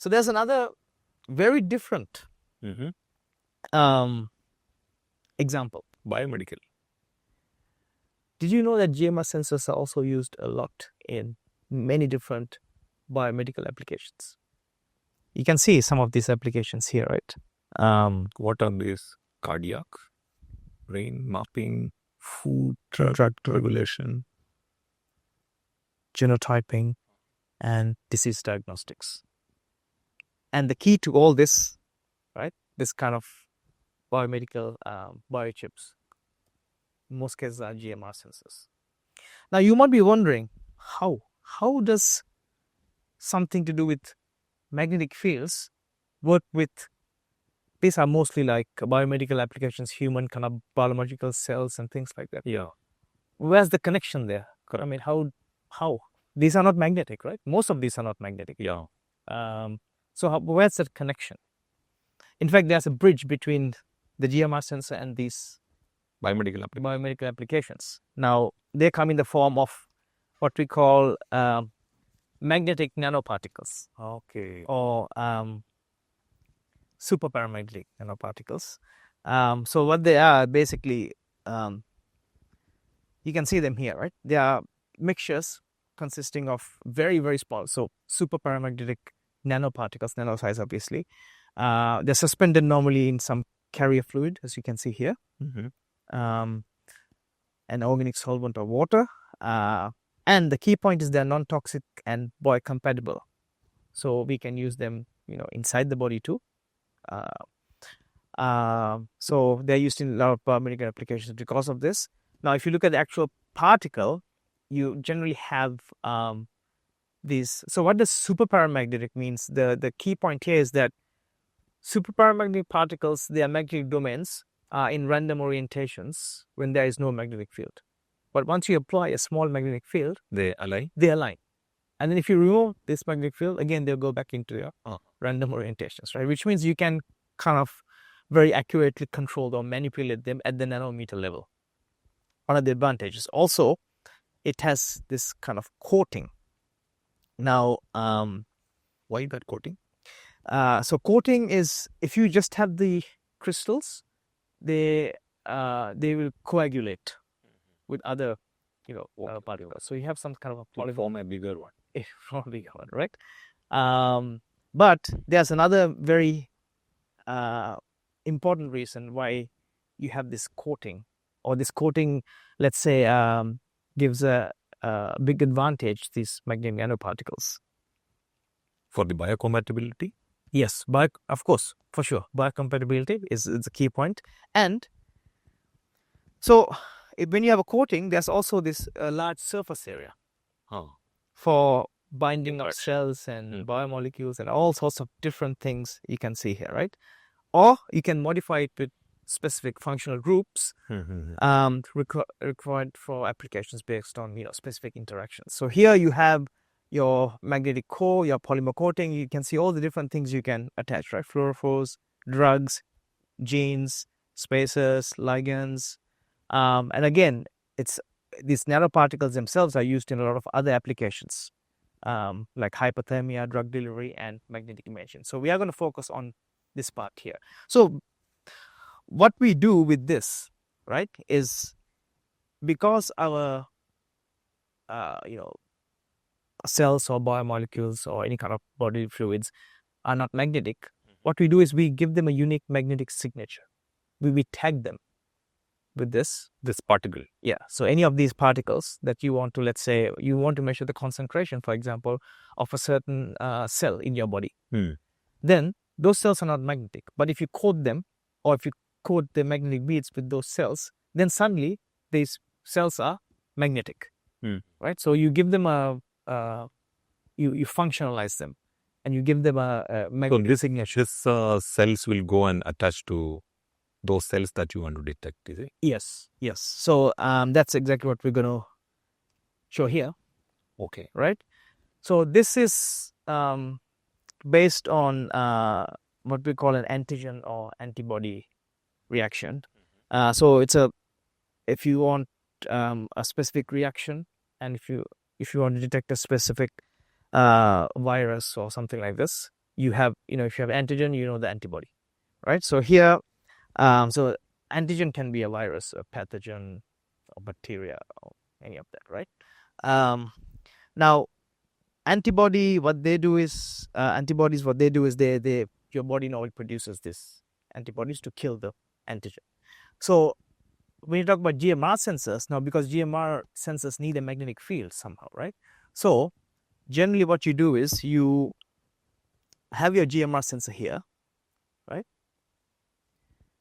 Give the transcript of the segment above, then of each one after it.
So there's another very different example. Biomedical. Did you know that GMR sensors are also used a lot in many different biomedical applications? You can see some of these applications here, right? What are these? Cardiac, brain mapping, food, drug regulation, genotyping, and disease diagnostics. And the key to all this, right, this kind of biomedical biochips, in most cases are GMR sensors. Now you might be wondering, how does something to do with magnetic fields work with, these are mostly like biomedical applications, human kind of biological cells and things like that. Yeah. Where's the connection there? I mean, how? These are not magnetic, right? Most of these are not magnetic. Yeah. So where's that connection? In fact, there's a bridge between the GMR sensor and these biomedical applications. Now, they come in the form of what we call magnetic nanoparticles. Okay. Or superparamagnetic nanoparticles. So what they are, basically, you can see them here, right? They are mixtures consisting of very, very small, so superparamagnetic nanoparticles, nano size obviously. They're suspended normally in some carrier fluid, as you can see here. An organic solvent or water. And the key point is they're non-toxic and biocompatible. So we can use them, inside the body too. So they're used in a lot of biomedical applications because of this. Now, if you look at the actual particle, you generally have these. So what does superparamagnetic means? The key point here is that superparamagnetic particles, they are magnetic domains in random orientations when there is no magnetic field. But once you apply a small magnetic field, they align. And then if you remove this magnetic field, again, they'll go back into your random orientations, right? Which means you can kind of very accurately control or manipulate them at the nanometer level. One of the advantages. Also, it has this kind of coating. Now, why that coating? So coating is, if you just have the crystals, they will coagulate with other, particles. So you have some kind of a form a bigger one. Right? But there's another very important reason why you have this coating, or this coating, let's say, gives a big advantage to these magnetic nanoparticles. For the biocompatibility? Yes, of course, for sure. Biocompatibility is the key point. And so when you have a coating, there's also this large surface area for binding of cells and biomolecules and all sorts of different things you can see here, right? Or you can modify it with specific functional groups required for applications based on specific interactions. So here you have your magnetic core, your polymer coating. You can see all the different things you can attach, right? Fluorophores, drugs, genes, spacers, ligands. And again, these nanoparticles themselves are used in a lot of other applications, like hypothermia, drug delivery, and magnetic imaging. So we are going to focus on this part here. So what we do with this, right, is because our cells or biomolecules or any kind of body fluids are not magnetic, what we do is we give them a unique magnetic signature. We tag them with this particle. Yeah. So any of these particles that you want to, let's say, you want to measure the concentration, for example, of a certain cell in your body, then those cells are not magnetic. But if you coat them, or if you coat the magnetic beads with those cells, then suddenly these cells are magnetic, right? So you give them you functionalize them, and you give them a magnetic signature. These cells will go and attach to those cells that you want to detect, is it? Yes. So that's exactly what we're going to show here. Okay. Right? So this is based on what we call an antigen or antibody reaction. So it's if you want a specific reaction, and if you want to detect a specific virus or something like this, you have, if you have antigen, you know the antibody, right? So here, so antigen can be a virus, a pathogen, or bacteria, or any of that, right? Now, antibodies, what they do is your body normally produces this antibodies to kill the antigen. So when you talk about GMR sensors, now because GMR sensors need a magnetic field somehow, right? So generally what you do is you have your GMR sensor here, right?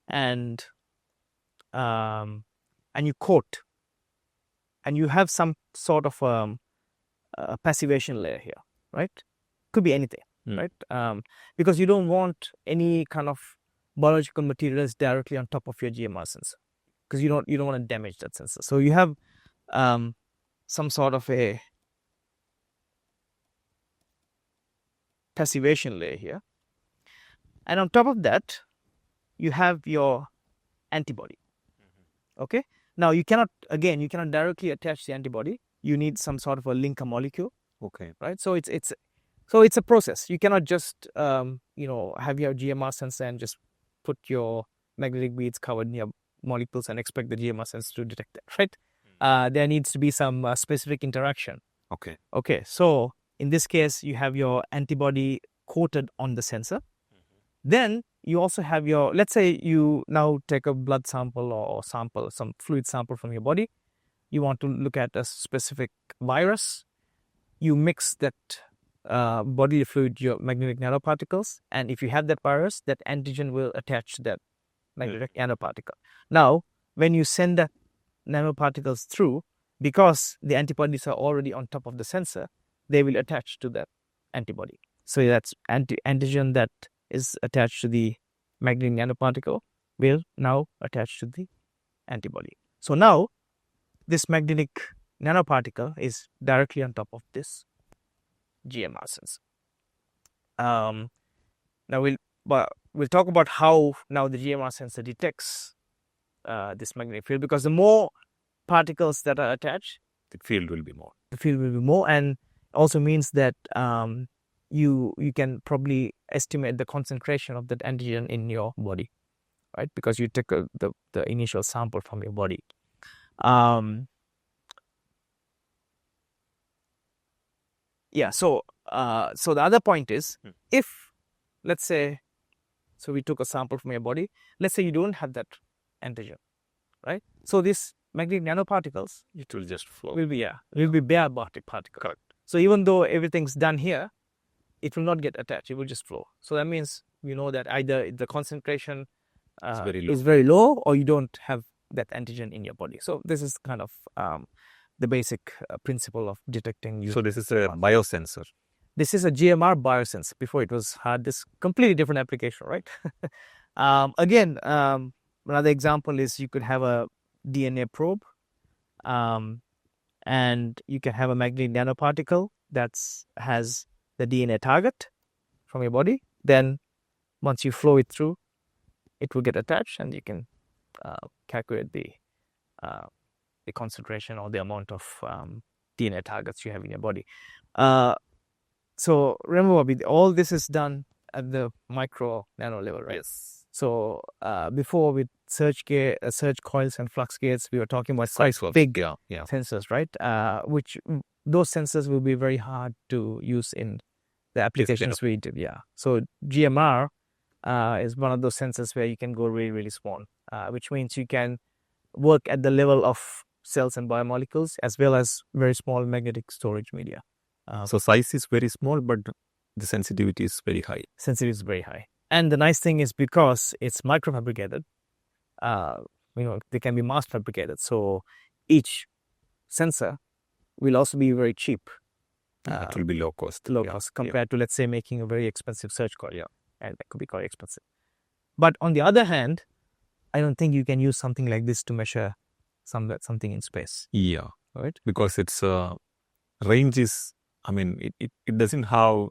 And you coat, and you have some sort of a passivation layer here, right? Could be anything, right? Because you don't want any kind of biological materials directly on top of your GMR sensor, because you don't want to damage that sensor. So you have some sort of a passivation layer here, and on top of that you have your antibody. Okay, now you cannot directly attach the antibody. You need some sort of a linker molecule. Okay. Right. So it's a process. You cannot just have your GMR sensor and just put your magnetic beads covered in your molecules and expect the GMR sensor to detect that. Right. There needs to be some specific interaction. Okay. Okay. So in this case, you have your antibody coated on the sensor. Then you also have your, let's say you now take a blood sample or some fluid sample from your body. You want to look at a specific virus. You mix that bodily fluid, your magnetic nanoparticles, and if you have that virus, that antigen will attach to that magnetic nanoparticle. Now, when you send the nanoparticles through, because the antibodies are already on top of the sensor, they will attach to that antibody. So that's antigen that is attached to the magnetic nanoparticle will now attach to the antibody. So now this magnetic nanoparticle is directly on top of this GMR sensor. Now we'll talk about how now the GMR sensor detects this magnetic field, because the more particles that are attached, the field will be more. The field will be more, and also means that you can probably estimate the concentration of that antigen in your body, right? Because you take the initial sample from your body. Yeah. So the other point is, if let's say, so we took a sample from your body. Let's say you don't have that antigen, right? So these magnetic nanoparticles, it will just flow. Will be bare particles. Correct. So even though everything's done here, it will not get attached. It will just flow. So that means you know that either the concentration is very low, or you don't have that antigen in your body. So this is kind of the basic principle of detecting. So this is a biosensor. This is a GMR biosensor. Before it had this completely different application, right? Again, another example is you could have a DNA probe, and you can have a magnetic nanoparticle that has the DNA target from your body. Then once you flow it through, it will get attached, and you can calculate the concentration or the amount of DNA targets you have in your body. So remember, all this is done at the micro nano level, right? Yes. So before with surge coils and flux gates, we were talking about quite big sensors, right? Which those sensors will be very hard to use in the applications we did. Yeah. So GMR is one of those sensors where you can go really, really small, which means you can work at the level of cells and biomolecules, as well as very small magnetic storage media. So size is very small, but the sensitivity is very high. Sensitivity is very high. And the nice thing is, because it's microfabricated, they can be mass fabricated. So each sensor will also be very cheap. It will be low cost. Low cost compared to, let's say, making a very expensive search coil. Yeah. And that could be quite expensive. But on the other hand, I don't think you can use something like this to measure something in space. Yeah. Right? Because its range is, it doesn't have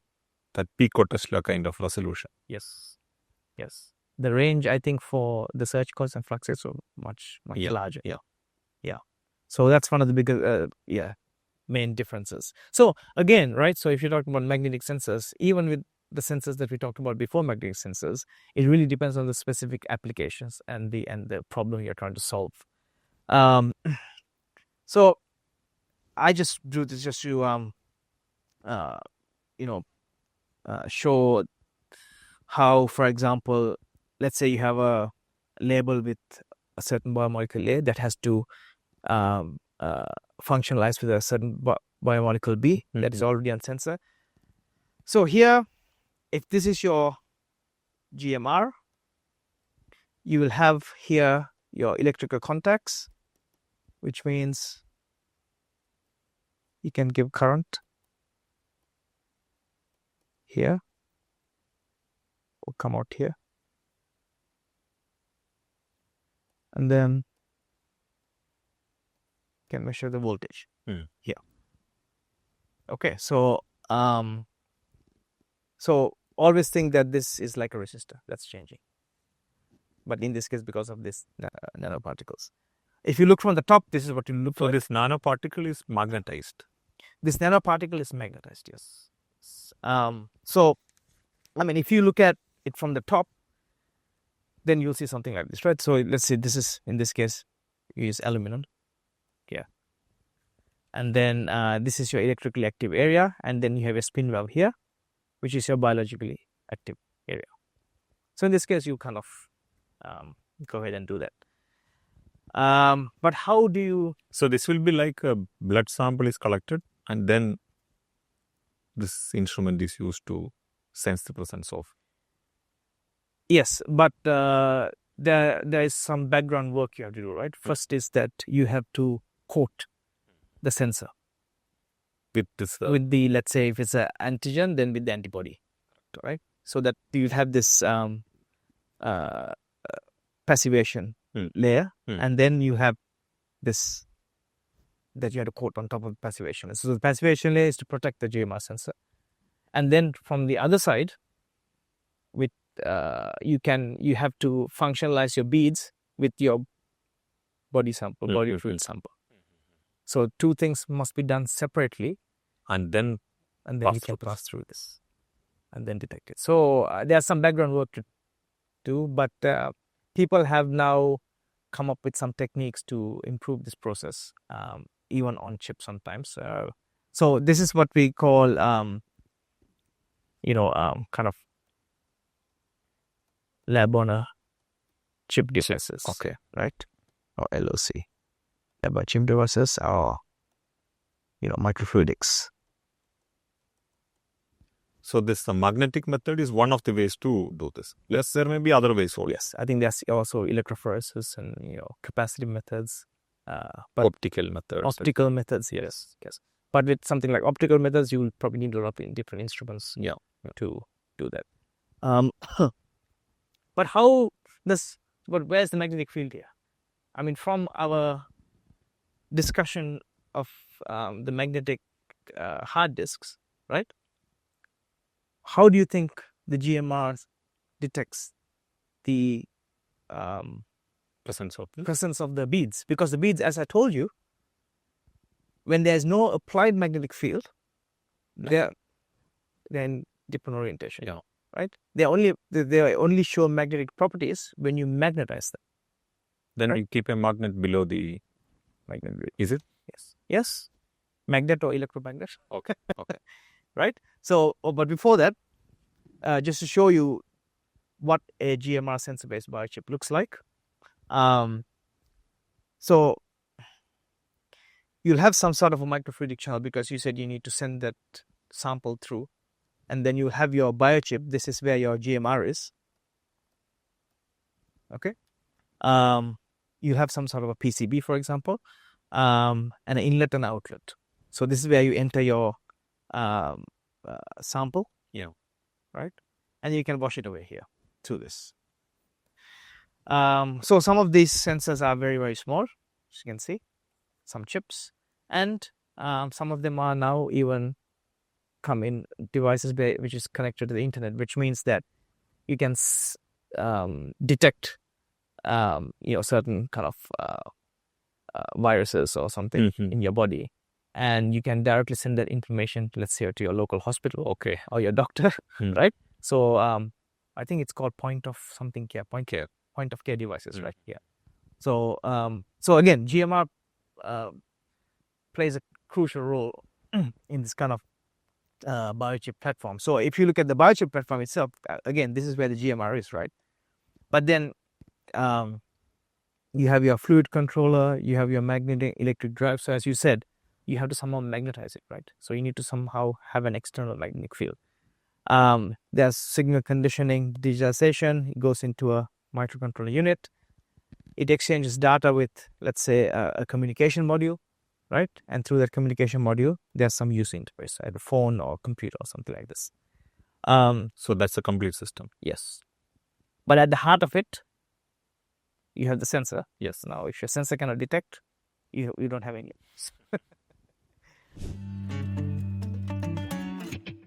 that picotesla kind of resolution. Yes. The range, I think, for the search coils and fluxes are much larger. Yeah. So that's one of the bigger, main differences. So again, right? So if you're talking about magnetic sensors, even with the sensors that we talked about before, magnetic sensors, it really depends on the specific applications and the problem you're trying to solve. So I just drew this just to show how, for example, let's say you have a label with a certain biomolecule A that has to functionalize with a certain biomolecule B that is already on sensor. So here, if this is your GMR, you will have here your electrical contacts, which means you can give current here or come out here, and then you can measure the voltage here. Okay, so always think that this is like a resistor that's changing, but in this case, because of this nanoparticles. If you look from the top, this is what you look for. So this nanoparticle is magnetized. This nanoparticle is magnetized, yes. So, I mean, if you look at it from the top, then you'll see something like this, right? So let's say this is, in this case, you use aluminum here. And then this is your electrically active area. And then you have a spin valve here, which is your biologically active area. So in this case, you kind of go ahead and do that. But how do you... So this will be like a blood sample is collected, and then this instrument is used to sense the presence of... Yes, but there is some background work you have to do, right? First is that you have to coat the sensor with this... with the, let's say, if it's an antigen, then with the antibody, right? So that you have this passivation layer, and then you have this that you have to coat on top of the passivation. So the passivation layer is to protect the GMR sensor, and then from the other side, with you have to functionalize your beads with your body sample, body fluid sample. So two things must be done separately, and then you can pass through this and then detect it. So there's some background work to do, but people have now come up with some techniques to improve this process, even on chip sometimes. So this is what we call, kind of lab on a chip devices. Okay. Right? Or LOC. Lab on chip devices or, microfluidics. So this magnetic method is one of the ways to do this. Yes, there may be other ways also. Yes, I think there's also electrophoresis and capacitive methods. But optical methods. Optical methods, yes. But with something like optical methods, you will probably need a lot of different instruments to do that. But where's the magnetic field here? I mean, from our discussion of the magnetic hard disks, right? How do you think the GMR detects the presence of the beads? Because the beads, as I told you, when there's no applied magnetic field, they're in different orientation. Yeah. Right? They only show magnetic properties when you magnetize them. Then you keep a magnet below the magnet. Is it? Yes. Magnet or electromagnet. Okay. Right? So, but before that, just to show you what a GMR sensor-based biochip looks like. So you'll have some sort of a microfluidic channel because you said you need to send that sample through, and then you have your biochip. This is where your GMR is. Okay. You have some sort of a PCB, for example, and an inlet and outlet. So this is where you enter your sample. Yeah. Right? And you can wash it away here through this. So some of these sensors are very, very small, as you can see, some chips, and some of them are now even come in devices which is connected to the internet, which means that you can detect certain kind of viruses or something in your body and you can directly send that information, let's say, to your local hospital, Okay. or your doctor, Hmm. right? So I think it's called point of care devices, Hmm. right? Yeah. So so again, GMR plays a crucial role in this kind of biochip platform. So if you look at the biochip platform itself, again, this is where the GMR is, right? But then you have your fluid controller, you have your magnetic electric drive. So as you said, you have to somehow magnetize it, right? So you need to somehow have an external magnetic field. There's signal conditioning, digitization. It goes into a microcontroller unit. It exchanges data with, let's say, a communication module, right? And through that communication module, there's some user interface, either phone or computer or something like this. So that's a complete system. Yes. But at the heart of it, you have the sensor. Yes. Now, if your sensor cannot detect, you don't have any.